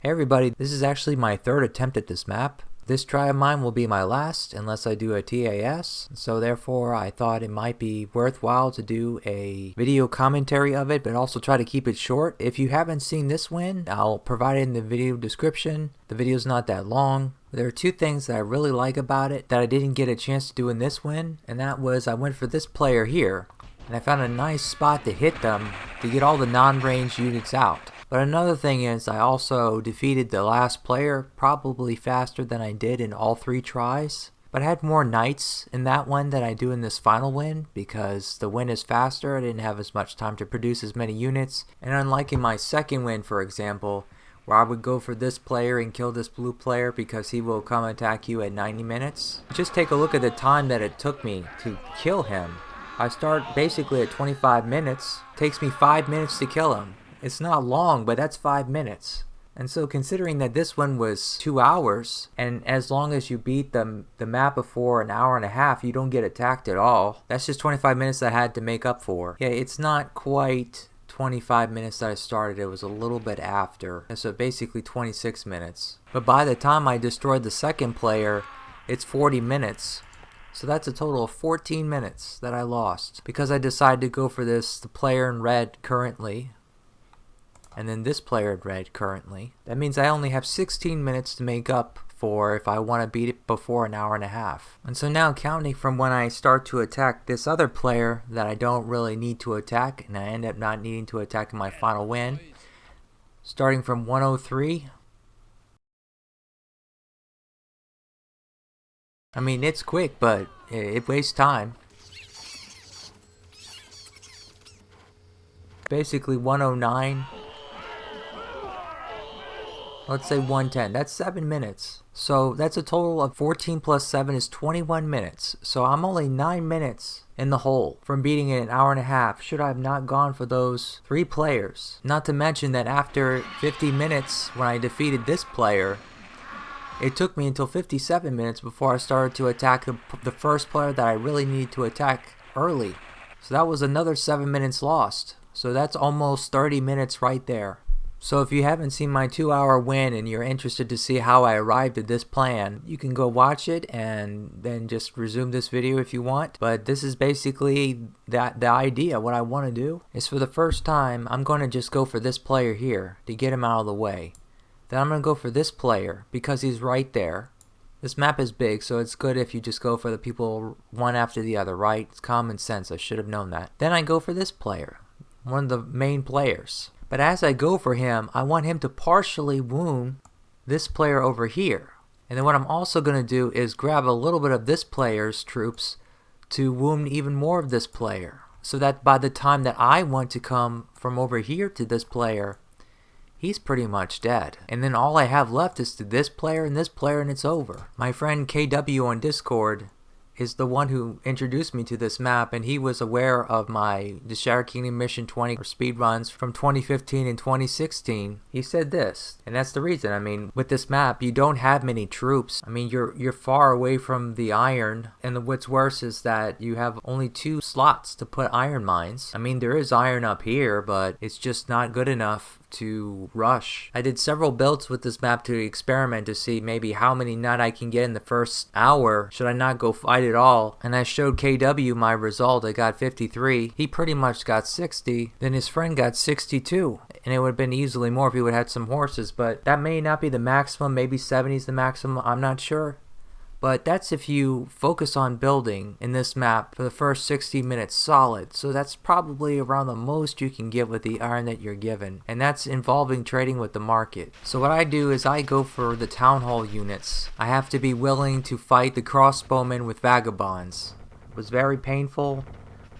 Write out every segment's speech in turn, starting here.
Hey everybody, this is actually my third attempt at this map. This try of mine will be my last unless I do a TAS, so therefore I thought it might be worthwhile to do a video commentary of it, but also try to keep it short. If you haven't seen this win, I'll provide it in the video description. The video's not that long. There are two things that I really like about it that I didn't get a chance to do in this win, and that was I went for this player here, and I found a nice spot to hit them to get all the non-range units out. But another thing is I also defeated the last player probably faster than I did in all three tries. But I had more knights in that one than I do in this final win because the win is faster. I didn't have as much time to produce as many units. And unlike in my second win, for example, where I would go for this player and kill this blue player because he will come attack you at 90 minutes. Just take a look at the time that it took me to kill him. I start basically at 25 minutes. It takes me 5 minutes to kill him. It's not long, but that's 5 minutes. And so considering that this one was 2 hours, and as long as you beat the map before an hour and a half, you don't get attacked at all. That's just 25 minutes I had to make up for. Yeah, it's not quite 25 minutes that I started. It was a little bit after. So basically 26 minutes. But by the time I destroyed the second player, it's 40 minutes. So that's a total of 14 minutes that I lost because I decided to go for the player in red currently. And then this player in red currently. That means I only have 16 minutes to make up for if I want to beat it before an hour and a half. And so now counting from when I start to attack this other player that I don't really need to attack, and I end up not needing to attack in my final win, starting from 103. I mean, it's quick, but it wastes time. Basically 109. Let's say 110. That's 7 minutes. So that's a total of 14 plus 7 is 21 minutes. So I'm only 9 minutes in the hole from beating it an hour and a half. Should I have not gone for those 3 players? Not to mention that after 50 minutes when I defeated this player, it took me until 57 minutes before I started to attack the first player that I really needed to attack early. So that was another 7 minutes lost. So that's almost 30 minutes right there. So if you haven't seen my 2-hour win and you're interested to see how I arrived at this plan, you can go watch it and then just resume this video if you want. But this is basically the idea. What I want to do is for the first time, I'm going to just go for this player here to get him out of the way. Then I'm going to go for this player because he's right there. This map is big, so it's good if you just go for the people one after the other, right? It's common sense. I should have known that. Then I go for this player, one of the main players. But as I go for him, I want him to partially wound this player over here. And then what I'm also going to do is grab a little bit of this player's troops to wound even more of this player. So that by the time that I want to come from over here to this player, he's pretty much dead. And then all I have left is to this player and it's over. My friend KW on Discord is the one who introduced me to this map, and he was aware of the Shadow Kingdom Mission 20 speedruns from 2015 and 2016. He said this, and that's the reason. I mean, with this map, you don't have many troops. I mean, you're far away from the iron, and what's worse is that you have only 2 slots to put iron mines. I mean, there is iron up here, but it's just not good enough to rush. I did several builds with this map to experiment to see maybe how many nut I can get in the first hour. Should I not go fight at all? And I showed KW my result. I got 53. He pretty much got 60. Then his friend got 62. And it would have been easily more if he would have had some horses. But that may not be the maximum. Maybe 70 is the maximum. I'm not sure. But that's if you focus on building in this map for the first 60 minutes solid. So that's probably around the most you can get with the iron that you're given. And that's involving trading with the market. So what I do is I go for the town hall units. I have to be willing to fight the crossbowmen with vagabonds. It was very painful,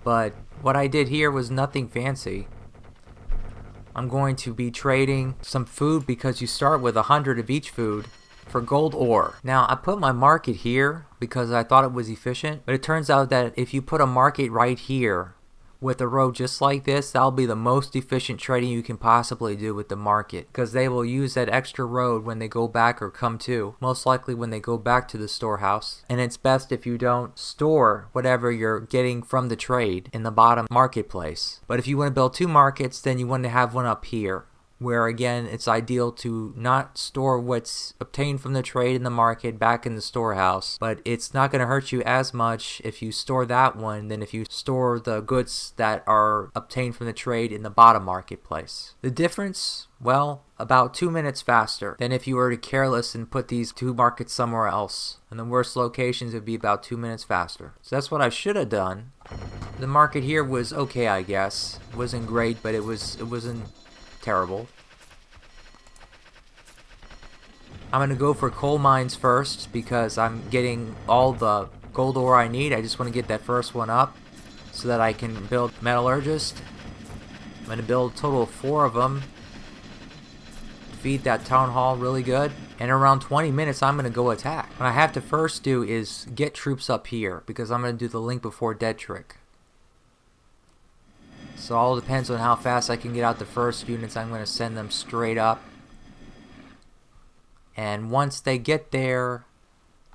but what I did here was nothing fancy. I'm going to be trading some food because you start with 100 of each food for gold ore. Now I put my market here because I thought it was efficient, but it turns out that if you put a market right here with a road just like this, that'll be the most efficient trading you can possibly do with the market, because they will use that extra road when they go back or come to, most likely when they go back to the storehouse. And it's best if you don't store whatever you're getting from the trade in the bottom marketplace. But if you want to build two markets, then you want to have one up here. where again it's ideal to not store what's obtained from the trade in the market back in the storehouse, but it's not going to hurt you as much if you store that one than if you store the goods that are obtained from the trade in the bottom marketplace. The difference, well, about 2 minutes faster than if you were to careless and put these two markets somewhere else. In the worst locations, it would be about 2 minutes faster. So that's what I should have done. The market here was okay, I guess. It wasn't great, but it wasn't terrible. I'm going to go for coal mines first because I'm getting all the gold ore I need. I just want to get that first one up so that I can build metallurgist. I'm going to build a total of 4 of them. Feed that town hall really good. And around 20 minutes I'm going to go attack. What I have to first do is get troops up here because I'm going to do the link before dead trick. So all depends on how fast I can get out the first units. I'm going to send them straight up. And once they get there,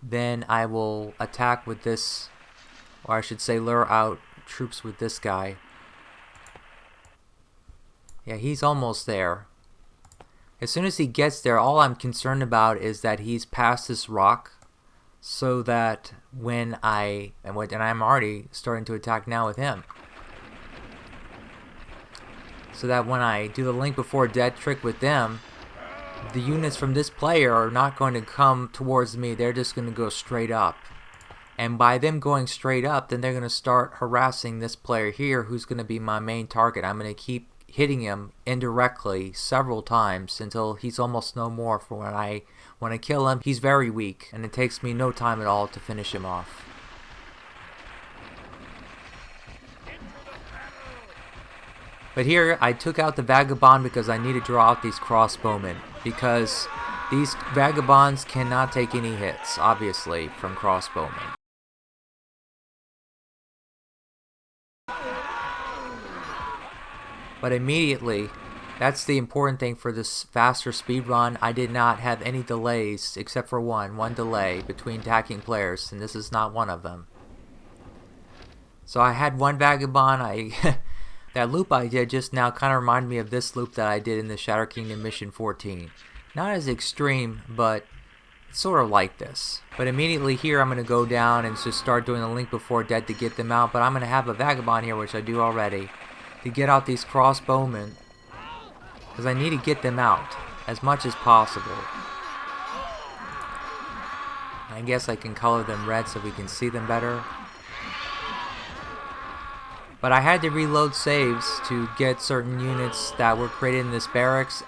then I will attack with this, or I should say lure out troops with this guy. Yeah, he's almost there. As soon as he gets there, all I'm concerned about is that he's past this rock, so that when and I'm already starting to attack now with him. So that when I do the link before dead trick with them, the units from this player are not going to come towards me. They're just going to go straight up. And by them going straight up, then they're going to start harassing this player here, who's going to be my main target. I'm going to keep hitting him indirectly several times until he's almost no more. For when I kill him, he's very weak, and it takes me no time at all to finish him off. But here, I took out the Vagabond because I need to draw out these crossbowmen, because these Vagabonds cannot take any hits, obviously, from crossbowmen. But immediately, that's the important thing for this faster speed run. I did not have any delays, except for one delay between attacking players, and this is not one of them. So I had one Vagabond. That loop I did just now kind of reminded me of this loop that I did in the Shadow Kingdom Mission 14. Not as extreme, but it's sort of like this. But immediately here I'm going to go down and just start doing the link before dead to get them out. But I'm going to have a Vagabond here, which I do already, to get out these crossbowmen, because I need to get them out as much as possible. I guess I can color them red so we can see them better. But I had to reload saves to get certain units that were created in this barracks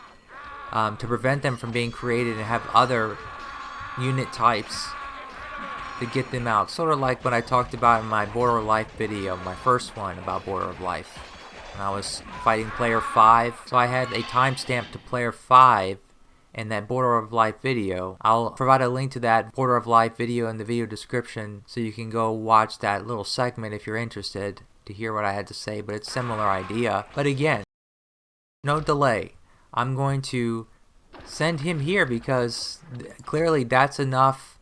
to prevent them from being created and have other unit types to get them out. Sort of like what I talked about in my Border of Life video, my first one about Border of Life, when I was fighting player 5. So I had a timestamp to player 5 in that Border of Life video. I'll provide a link to that Border of Life video in the video description so you can go watch that little segment if you're interested to hear what I had to say, but it's a similar idea. But again, no delay. I'm going to send him here because clearly that's enough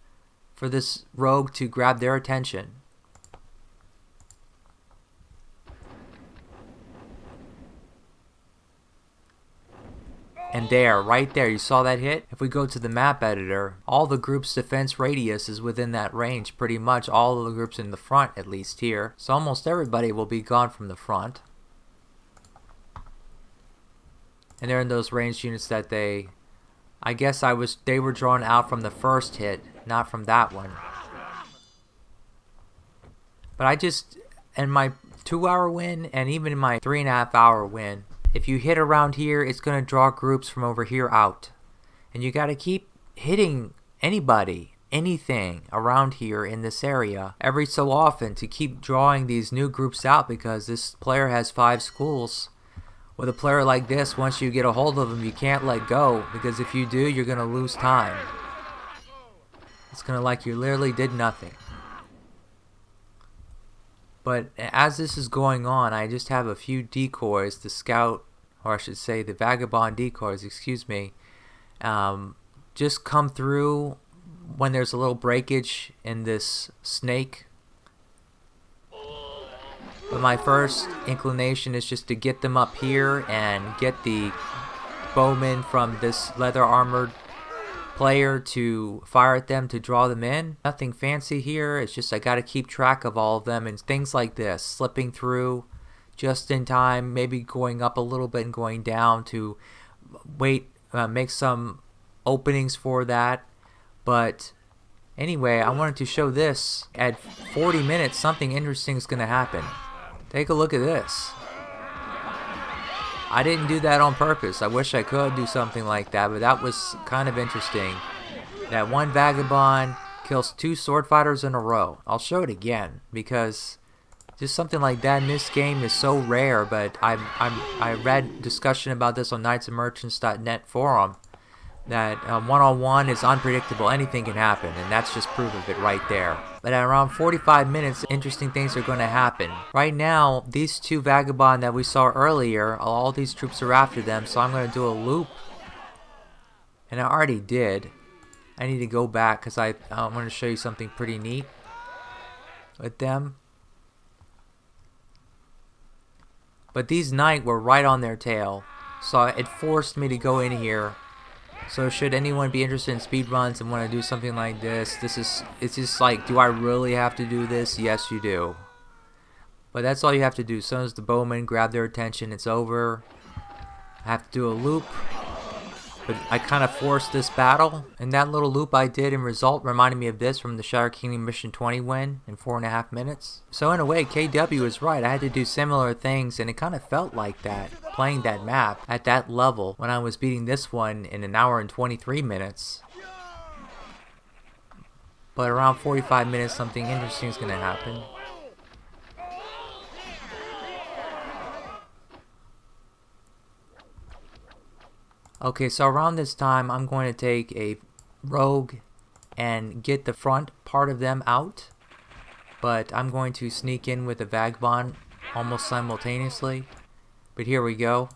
for this rogue to grab their attention. And there, right there, you saw that hit? If we go to the map editor, all the group's defense radius is within that range, pretty much all of the groups in the front, at least here. So almost everybody will be gone from the front. And they're in those ranged units that they were drawn out from the first hit, not from that one. But I just, in my 2-hour win, and even in my 3.5-hour win, if you hit around here, it's going to draw groups from over here out. And you got to keep hitting anybody, anything around here in this area every so often to keep drawing these new groups out, because this player has 5 schools. With a player like this, once you get a hold of him, you can't let go, because if you do, you're going to lose time. It's going to like you literally did nothing. But as this is going on, I just have a few decoys, the scout, or I should say the vagabond decoys, excuse me, just come through when there's a little breakage in this snake. But my first inclination is just to get them up here and get the bowmen from this leather armored player to fire at them to draw them in. Nothing fancy here. It's just I gotta keep track of all of them and things like this. Slipping through just in time, maybe going up a little bit and going down to wait, make some openings for that. But anyway, I wanted to show this. At 40 minutes, something interesting is gonna happen. Take a look at this. I didn't do that on purpose. I wish I could do something like that, but that was kind of interesting. That one vagabond kills 2 sword fighters in a row. I'll show it again because just something like that in this game is so rare, but I read discussion about this on knightsandmerchants.net forum that one-on-one is unpredictable. Anything can happen, and that's just proof of it right there. But at around 45 minutes, interesting things are going to happen. Right now, these 2 vagabond that we saw earlier, all these troops are after them, so I'm going to do a loop. And I already did. I need to go back because I want to show you something pretty neat with them. But these knight were right on their tail, so it forced me to go in here. So should anyone be interested in speedruns and want to do something like this, it's just like, do I really have to do this? Yes, you do. But that's all you have to do. As soon as the bowmen grab their attention, it's over. I have to do a loop. But I kind of forced this battle, and that little loop I did in result reminded me of this from the Shadow Kingdom Mission 20 win in 4.5 minutes. So in a way, KW is right. I had to do similar things, and it kind of felt like that, playing that map at that level when I was beating this one in 1 hour and 23 minutes. But around 45 minutes, something interesting is going to happen. Okay, so around this time, I'm going to take a rogue and get the front part of them out. But I'm going to sneak in with a vagabond almost simultaneously. But here we go.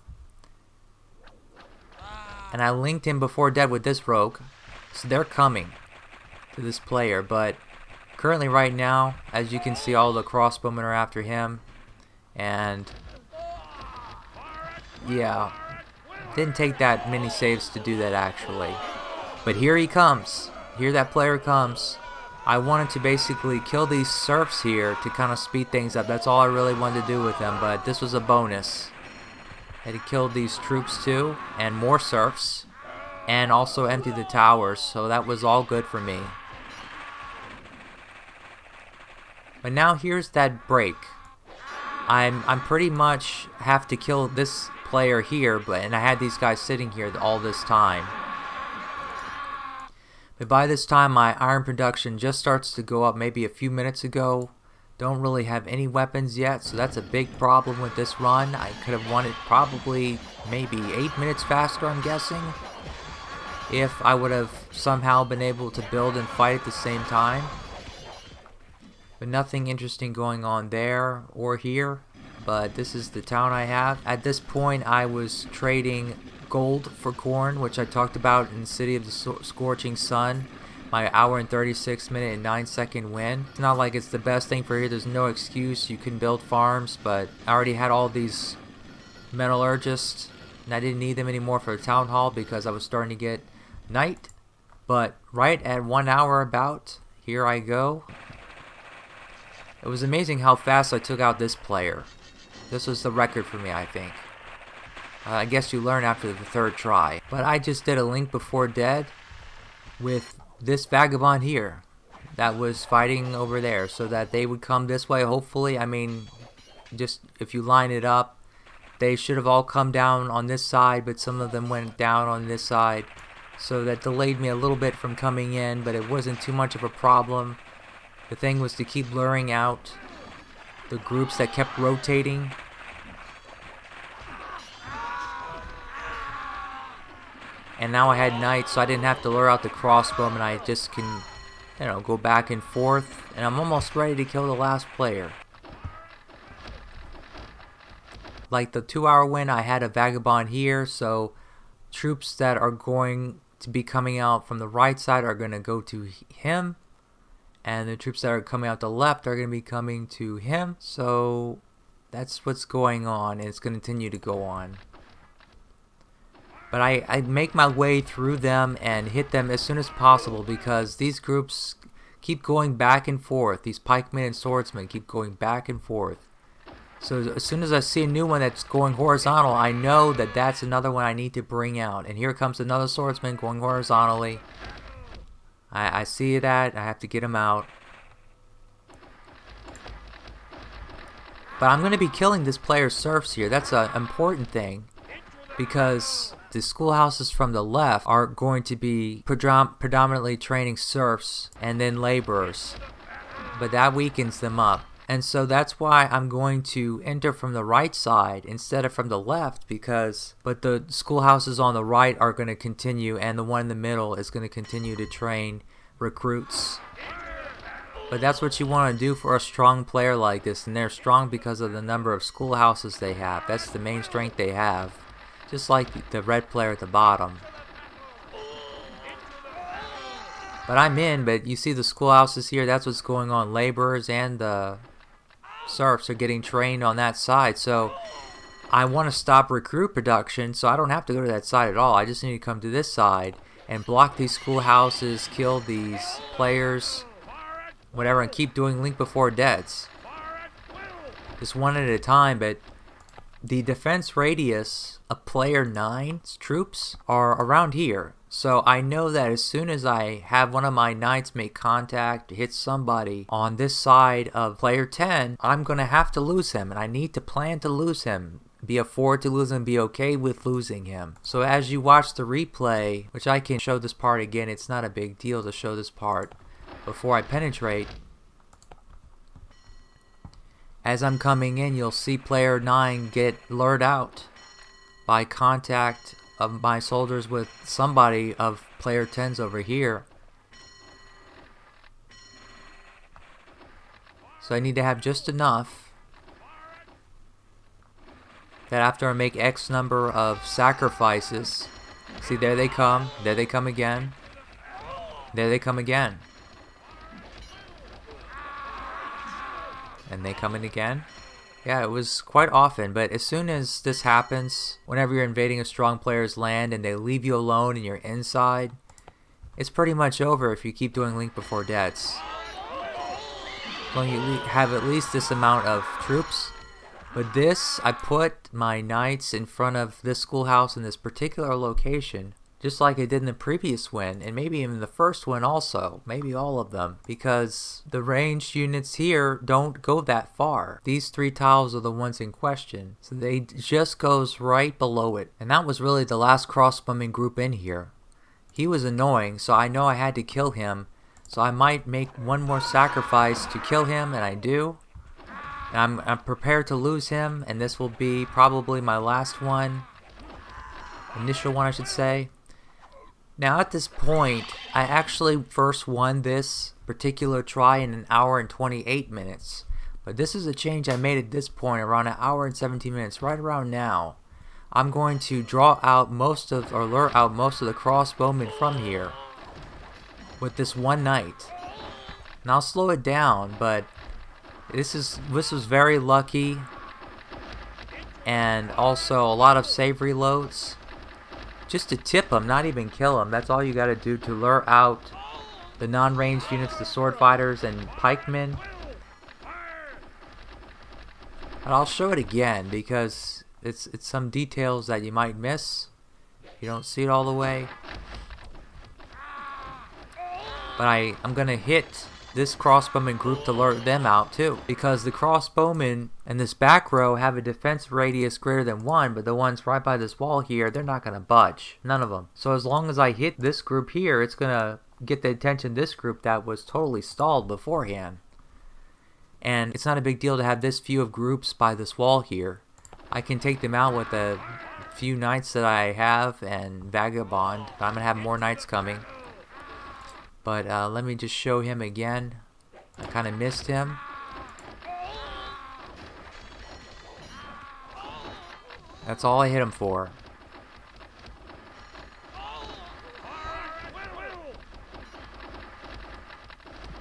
And I linked him before dead with this rogue. So they're coming to this player. But currently right now, as you can see, all the crossbowmen are after him. And yeah. Didn't take that many saves to do that actually. But here he comes. Here that player comes. I wanted to basically kill these serfs here to kind of speed things up. That's all I really wanted to do with them, but this was a bonus. I had to kill these troops too, and more serfs, and also empty the towers, so that was all good for me. But now here's that break. I'm pretty much have to kill this player here, and I had these guys sitting here all this time. But by this time my iron production just starts to go up maybe a few minutes ago. Don't really have any weapons yet, so that's a big problem with this run. I could have won it probably maybe 8 minutes faster, I'm guessing, if I would have somehow been able to build and fight at the same time. But nothing interesting going on there or here. But this is the town I have. At this point I was trading gold for corn, which I talked about in City of the Scorching Sun. My 1 hour and 36 minute and 9 second win. It's not like it's the best thing for here. There's no excuse. You can build farms, but I already had all these metallurgists and I didn't need them anymore for the town hall because I was starting to get night. But right at 1 hour about, here I go. It was amazing how fast I took out this player. This was the record for me, I think. I guess you learn after the 3rd try. But I just did a link before dead with this vagabond here that was fighting over there so that they would come this way, hopefully. I mean, just if you line it up, they should have all come down on this side, but some of them went down on this side. So that delayed me a little bit from coming in, but it wasn't too much of a problem. The thing was to keep luring out the groups that kept rotating. And now I had night, so I didn't have to lure out the crossbowmen. I just can, you know, go back and forth. And I'm almost ready to kill the last player. Like the 2 hour win, I had a vagabond here, so troops that are going to be coming out from the right side are going to go to him. And the troops that are coming out the left are going to be coming to him. So that's what's going on, and it's going to continue to go on. But I make my way through them and hit them as soon as possible because these groups keep going back and forth. These pikemen and swordsmen keep going back and forth. So as soon as I see a new one that's going horizontal, I know that that's another one I need to bring out. And here comes another swordsman going horizontally. I see that. I have to get him out. But I'm going to be killing this player's serfs here. That's an important thing because the schoolhouses from the left are going to be predominantly training serfs and then laborers. But that weakens them up. And so that's why I'm going to enter from the right side instead of from the left but the schoolhouses on the right are going to continue and the one in the middle is going to continue to train recruits. But that's what you want to do for a strong player like this, and they're strong because of the number of schoolhouses they have. That's the main strength they have, just like the red player at the bottom. But I'm in, but you see the schoolhouses here, that's what's going on. Laborers and the serfs are getting trained on that side, so I want to stop recruit production, so I don't have to go to that side at all. I just need to come to this side and block these schoolhouses, kill these players, whatever, and keep doing Link Before Deaths. Just one at a time, but the defense radius of player 9's troops are around here. So I know that as soon as I have one of my knights make contact, hit somebody on this side of player 10, I'm going to have to lose him, and I need to plan to lose him. Be afford to lose him, be okay with losing him. So as you watch the replay, which I can show this part again, it's not a big deal to show this part before I penetrate. As I'm coming in, you'll see player 9 get lured out by contact of my soldiers with somebody of player 10's over here. So I need to have just enough that after I make X number of sacrifices, see, there they come again, there they come again. And they come in again. Yeah, it was quite often, but as soon as this happens, whenever you're invading a strong player's land and they leave you alone and you're inside, it's pretty much over if you keep doing Link Before Deaths. Well, you have at least this amount of troops, but this, I put my knights in front of this schoolhouse in this particular location, just like I did in the previous win, and maybe even the first one also, maybe all of them, because the ranged units here don't go that far. These 3 tiles are the ones in question, so they just goes right below it. And that was really the last crossbowman group in here. He was annoying, so I know I had to kill him, so I might make one more sacrifice to kill him, and I do. And I'm prepared to lose him, and this will be probably my last one. Initial one, I should say. Now at this point, I actually first won this particular try in 1 hour and 28 minutes. But this is a change I made at this point, around 1 hour and 17 minutes, right around now. I'm going to draw out or lure out most of the crossbowmen from here with this one knight. And I'll slow it down, but this was very lucky, and also a lot of save reloads. Just to tip them, not even kill them. That's all you gotta do to lure out the non-ranged units, the sword fighters and pikemen. And I'll show it again because it's some details that you might miss. You don't see it all the way. But I'm gonna hit this crossbowman group to lure them out too, because the crossbowmen in this back row have a defense radius greater than 1, but the ones right by this wall here, they're not going to budge. None of them. So as long as I hit this group here, it's going to get the attention of this group that was totally stalled beforehand. And it's not a big deal to have this few of groups by this wall here. I can take them out with a few knights that I have and Vagabond. I'm going to have more knights coming. But let me just show him again. I kind of missed him. That's all I hit him for.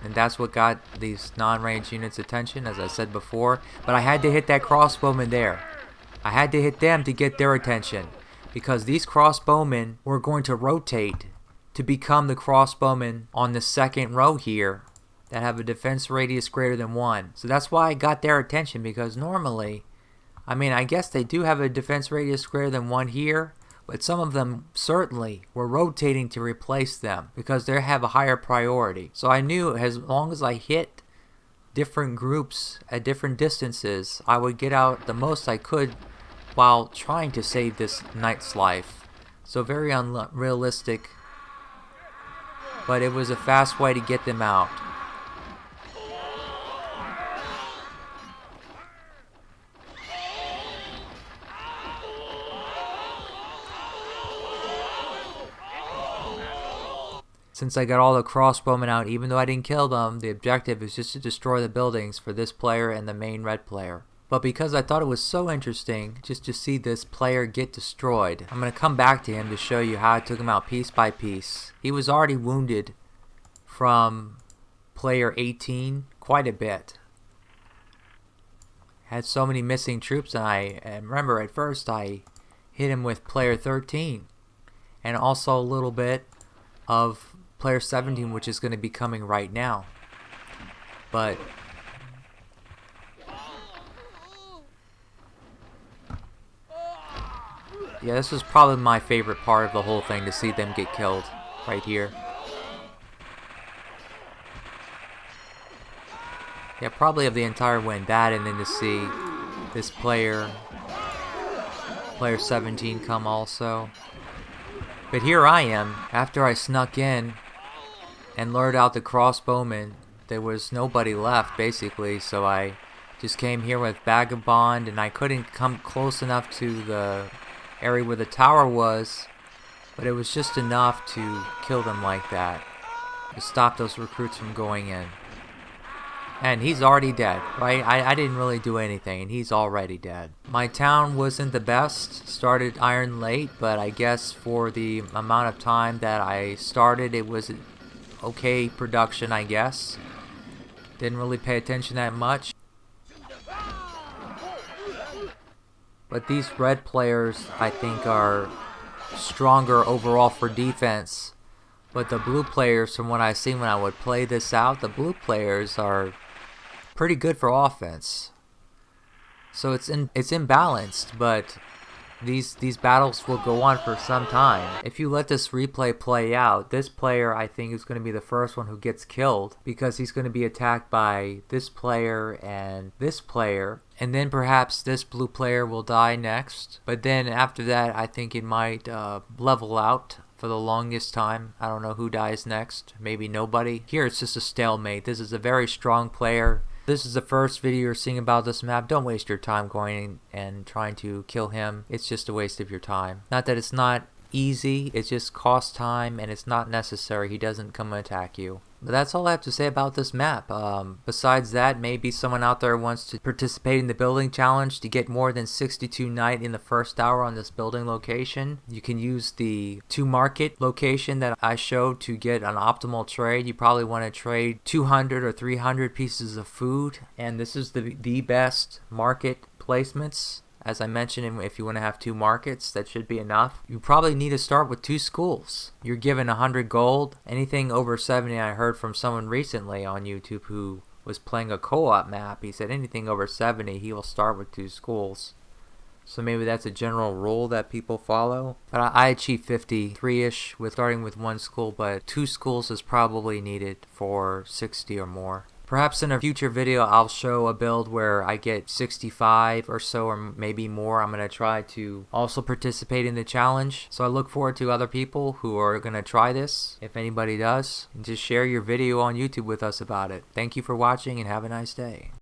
And that's what got these non-ranged units' attention, as I said before. But I had to hit that crossbowman there. I had to hit them to get their attention. because these crossbowmen were going to rotate to become the crossbowmen on the second row here that have a defense radius greater than 1. So that's why I got their attention, because normally, I mean, I guess they do have a defense radius greater than 1 here, but some of them certainly were rotating to replace them because they have a higher priority. So I knew as long as I hit different groups at different distances, I would get out the most I could while trying to save this knight's life. So very unrealistic, but it was a fast way to get them out. Since I got all the crossbowmen out, even though I didn't kill them, the objective is just to destroy the buildings for this player and the main red player. But because I thought it was so interesting just to see this player get destroyed, I'm going to come back to him to show you how I took him out piece by piece. He was already wounded from player 18 quite a bit. Had so many missing troops, and remember at first I hit him with player 13 and also a little bit of player 17, which is going to be coming right now. But yeah, this was probably my favorite part of the whole thing, to see them get killed right here. Yeah, probably of the entire win, that, and then to see this player 17 come also. But here I am, after I snuck in and lured out the crossbowmen. There was nobody left basically, so I just came here with Vagabond, and I couldn't come close enough to the area where the tower was, but it was just enough to kill them like that, to stop those recruits from going in. And he's already dead, right? I didn't really do anything, and he's already dead. My town wasn't the best. Started iron late, but I guess for the amount of time that I started, it was okay production, I guess. Didn't really pay attention that much. But these red players, I think, are stronger overall for defense. But the blue players, from what I've seen when I would play this out, the blue players are pretty good for offense. So it's imbalanced, but these battles will go on for some time. If you let this replay play out, this player, I think, is going to be the first one who gets killed, because he's going to be attacked by this player, and then perhaps this blue player will die next. But then after that, I think it might level out for the longest time. I don't know who dies next. Maybe nobody. Here it's just a stalemate. This is a very strong player. This is the first video you're seeing about this map. Don't waste your time going and trying to kill him. It's just a waste of your time. Not that it's not easy, it just costs time, and it's not necessary. He doesn't come and attack you. But that's all I have to say about this map. Besides that, maybe someone out there wants to participate in the building challenge to get more than 62 night in the first hour on this building location. You can use the 2 market location that I showed to get an optimal trade. You probably want to trade 200 or 300 pieces of food, and this is the best market placements. As I mentioned, if you want to have 2 markets, that should be enough. You probably need to start with 2 schools. You're given 100 gold. Anything over 70, I heard from someone recently on YouTube who was playing a co-op map. He said anything over 70, he will start with 2 schools. So maybe that's a general rule that people follow. But I achieved 53-ish with starting with 1 school, but 2 schools is probably needed for 60 or more. Perhaps in a future video I'll show a build where I get 65 or so, or maybe more. I'm going to try to also participate in the challenge. So I look forward to other people who are going to try this, if anybody does. And just share your video on YouTube with us about it. Thank you for watching and have a nice day.